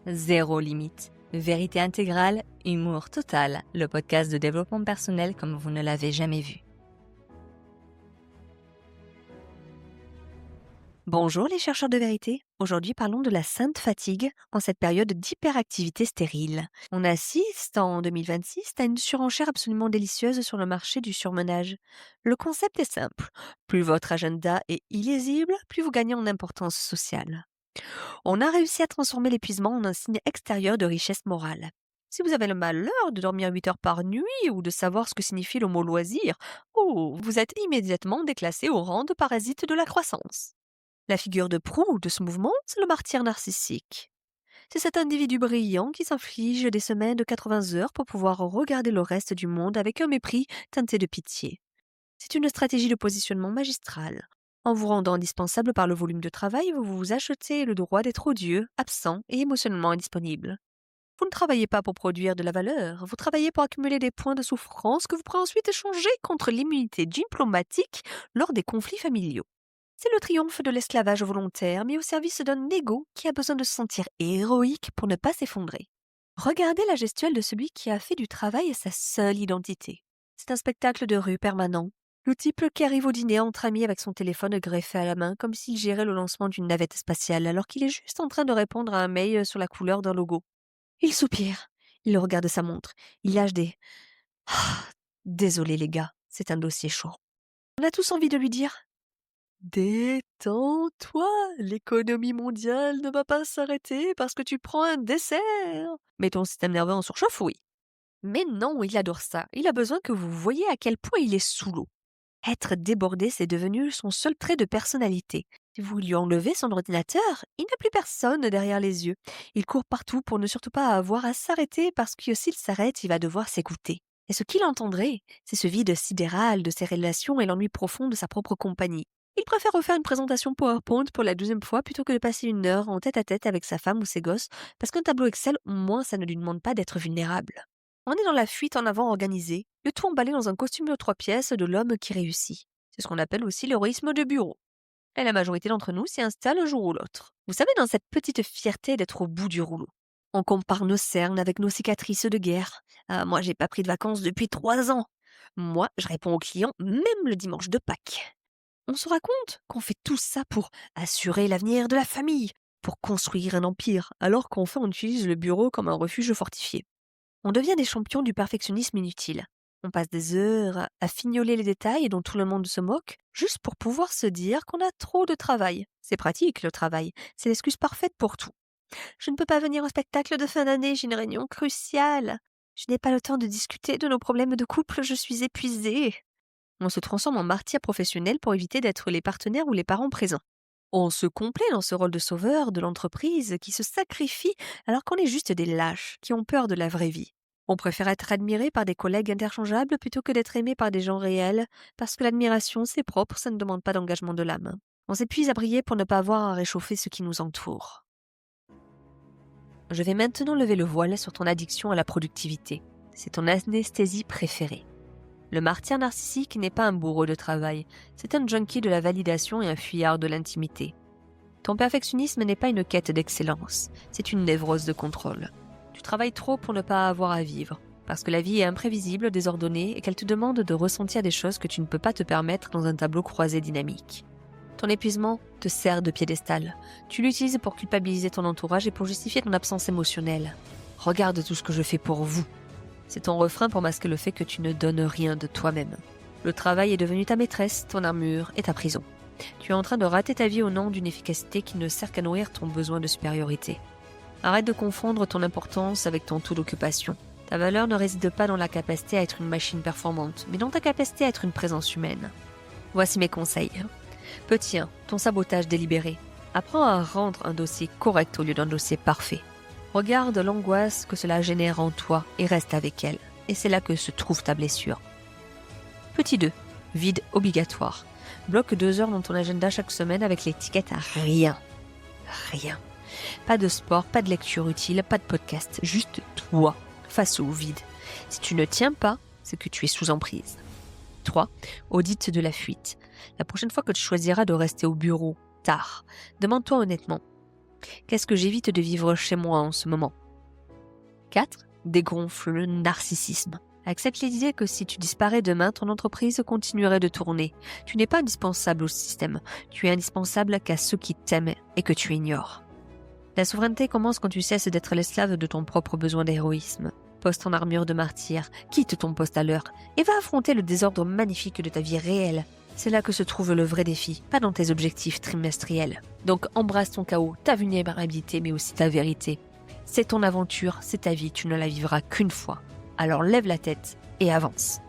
Zéro limite. Vérité intégrale, humour total. Le podcast de développement personnel comme vous ne l'avez jamais vu. Bonjour les chercheurs de vérité. Aujourd'hui parlons de la sainte fatigue en cette période d'hyperactivité stérile. On assiste en 2026 à une surenchère absolument délicieuse sur le marché du surmenage. Le concept est simple. Plus votre agenda est illisible, plus vous gagnez en importance sociale. On a réussi à transformer l'épuisement en un signe extérieur de richesse morale. Si vous avez le malheur de dormir 8 heures par nuit ou de savoir ce que signifie le mot loisir, vous êtes immédiatement déclassé au rang de parasite de la croissance. La figure de proue de ce mouvement, c'est le martyr narcissique. C'est cet individu brillant qui s'inflige des semaines de 80 heures pour pouvoir regarder le reste du monde avec un mépris teinté de pitié. C'est une stratégie de positionnement magistrale. En vous rendant indispensable par le volume de travail, vous vous achetez le droit d'être odieux, absent et émotionnellement indisponible. Vous ne travaillez pas pour produire de la valeur, vous travaillez pour accumuler des points de souffrance que vous pourrez ensuite échanger contre l'immunité diplomatique lors des conflits familiaux. C'est le triomphe de l'esclavage volontaire, mais au service d'un ego qui a besoin de se sentir héroïque pour ne pas s'effondrer. Regardez la gestuelle de celui qui a fait du travail sa seule identité. C'est un spectacle de rue permanent. Le type qui arrive au dîner entre amis avec son téléphone greffé à la main comme s'il gérait le lancement d'une navette spatiale alors qu'il est juste en train de répondre à un mail sur la couleur d'un logo. Il soupire. Il regarde sa montre. Il lâche des «Ah, désolé les gars, c'est un dossier chaud». On a tous envie de lui dire «Détends-toi, l'économie mondiale ne va pas s'arrêter parce que tu prends un dessert». Mais ton système nerveux en surchauffe, oui. Mais non, il adore ça. Il a besoin que vous voyiez à quel point il est sous l'eau. Être débordé, c'est devenu son seul trait de personnalité. Si vous lui enlevez son ordinateur, il n'a plus personne derrière les yeux. Il court partout pour ne surtout pas avoir à s'arrêter parce que s'il s'arrête, il va devoir s'écouter. Et ce qu'il entendrait, c'est ce vide sidéral de ses relations et l'ennui profond de sa propre compagnie. Il préfère refaire une présentation PowerPoint pour la 12e fois plutôt que de passer une heure en tête-à-tête avec sa femme ou ses gosses, parce qu'un tableau Excel, au moins, ça ne lui demande pas d'être vulnérable. On est dans la fuite en avant organisée, le tout emballé dans un costume de 3 pièces de l'homme qui réussit. C'est ce qu'on appelle aussi l'héroïsme de bureau. Et la majorité d'entre nous s'y installe un jour ou l'autre. Vous savez, dans cette petite fierté d'être au bout du rouleau. On compare nos cernes avec nos cicatrices de guerre. Ah, moi, j'ai pas pris de vacances depuis 3 ans. Moi, je réponds aux clients même le dimanche de Pâques. On se raconte qu'on fait tout ça pour assurer l'avenir de la famille, pour construire un empire, alors qu'en fait on utilise le bureau comme un refuge fortifié. On devient des champions du perfectionnisme inutile. On passe des heures à fignoler les détails dont tout le monde se moque, juste pour pouvoir se dire qu'on a trop de travail. C'est pratique le travail, c'est l'excuse parfaite pour tout. Je ne peux pas venir au spectacle de fin d'année, j'ai une réunion cruciale. Je n'ai pas le temps de discuter de nos problèmes de couple, je suis épuisée. On se transforme en martyr professionnel pour éviter d'être les partenaires ou les parents présents. On se complaît dans ce rôle de sauveur de l'entreprise qui se sacrifie alors qu'on est juste des lâches qui ont peur de la vraie vie. On préfère être admiré par des collègues interchangeables plutôt que d'être aimé par des gens réels, parce que l'admiration, c'est propre, ça ne demande pas d'engagement de l'âme. On s'épuise à briller pour ne pas avoir à réchauffer ce qui nous entoure. Je vais maintenant lever le voile sur ton addiction à la productivité. C'est ton anesthésie préférée. Le martyr narcissique n'est pas un bourreau de travail, c'est un junkie de la validation et un fuyard de l'intimité. Ton perfectionnisme n'est pas une quête d'excellence, c'est une névrose de contrôle. Tu travailles trop pour ne pas avoir à vivre, parce que la vie est imprévisible, désordonnée et qu'elle te demande de ressentir des choses que tu ne peux pas te permettre dans un tableau croisé dynamique. Ton épuisement te sert de piédestal. Tu l'utilises pour culpabiliser ton entourage et pour justifier ton absence émotionnelle. Regarde tout ce que je fais pour vous. C'est ton refrain pour masquer le fait que tu ne donnes rien de toi-même. Le travail est devenu ta maîtresse, ton armure et ta prison. Tu es en train de rater ta vie au nom d'une efficacité qui ne sert qu'à nourrir ton besoin de supériorité. Arrête de confondre ton importance avec ton taux d'occupation. Ta valeur ne réside pas dans la capacité à être une machine performante, mais dans ta capacité à être une présence humaine. Voici mes conseils. Petit 1, ton sabotage délibéré. Apprends à rendre un dossier correct au lieu d'un dossier parfait. Regarde l'angoisse que cela génère en toi et reste avec elle. Et c'est là que se trouve ta blessure. Petit 2, vide obligatoire. Bloque 2 heures dans ton agenda chaque semaine avec l'étiquette à rien. Rien. Pas de sport, pas de lecture utile, pas de podcast. Juste toi, face au vide. Si tu ne tiens pas, c'est que tu es sous emprise. 3. Audit de la fuite. La prochaine fois que tu choisiras de rester au bureau, tard, demande-toi honnêtement. Qu'est-ce que j'évite de vivre chez moi en ce moment? 4. Dégonfle le narcissisme. Accepte l'idée que si tu disparais demain, ton entreprise continuerait de tourner. Tu n'es pas indispensable au système. Tu es indispensable qu'à ceux qui t'aiment et que tu ignores. La souveraineté commence quand tu cesses d'être l'esclave de ton propre besoin d'héroïsme. Pose ton armure de martyr, quitte ton poste à l'heure et va affronter le désordre magnifique de ta vie réelle. C'est là que se trouve le vrai défi, pas dans tes objectifs trimestriels. Donc embrasse ton chaos, ta vulnérabilité, mais aussi ta vérité. C'est ton aventure, c'est ta vie, tu ne la vivras qu'une fois. Alors lève la tête et avance.